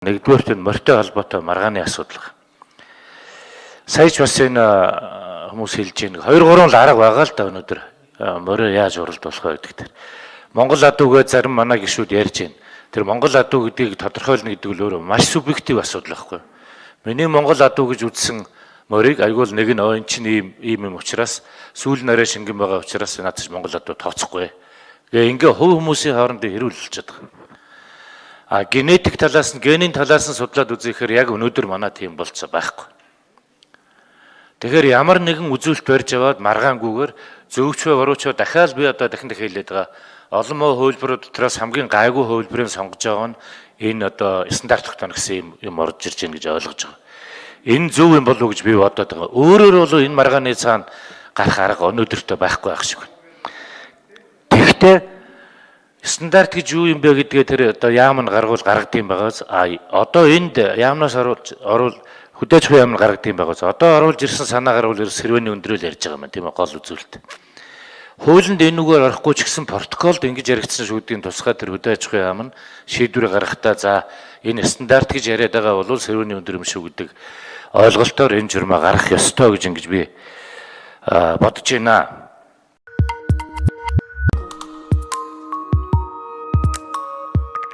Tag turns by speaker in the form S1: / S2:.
S1: Нэгдүгээрт нь морьтой холбоотой маргааны асуудал. Саяч бас энэ хүмүүс хэлж байна. 2-3 л арга байгаа л да өнөөдөр морио яаж уралдуулах вэ гэдэг. Монгол адуугээ зарим манай гишүүд ярьж байна. Тэр Монгол адуу гэдгийг тодорхойлно гэдэг нь өөрөө маш субъектив асуудал байхгүй. Миний Монгол адуу гэж үзсэн морийг айгуул нэг нь энэ чинь ийм учраас сүүл нарийн шингэн байгаа учраас наад чи Монгол адуу тооцохгүй. Ингээ хувь хүмүүсийн хоорондоо хэрүүлж чадах. Генетик талаас нь, генийн талаас нь судлаад үзэхээр яг өнөөдөр манай тийм болцоо байхгүй. Тэгэхээр ямар нэгэн үзүүлэлт барьж аваад маргаангүйгээр зөвчөө оруучоо дахиад би одоо дахин хэлээд байгаа. Олон муу хувилбарууд дотроос хамгийн гайгүй хувилбарыг сонгож байгаа нь энэ одоо стандарт тогтооно гэсэн юм орж ирж байна гэж ойлгож байгаа. Энэ зөв юм болов уу гэж би бодоод байгаа. Өөрөөр бол энэ маргааны цаана гарах арга өнөөдөртөө байхгүй байх шиг байна. Тэгэхдээ стандарт гэж юу юм бэ гэдгээ тэр одоо яам нь гаргадсан байгаас одоо энд яамнаас оруул хөдөөж яам нь гаргадсан байгаас одоо оруулж ирсэн санаагаар бол сэрвэний өндрөөл ярьж байгаа юм тийм ээ гол үзүүлэлт. Хуулинд энэ үгээр орохгүй ч гэсэн протоколд ингэж яригдсан шүүдийн тусгай тэр хөдөөж яам нь шийдвэр гаргахтаа за энэ стандарт гэж яриад байгаа бол сэрвэний өндөр юм шүү гэдэг ойлголтоор энэ журмаа гарах ёстой гэж ингэж би бодож байна.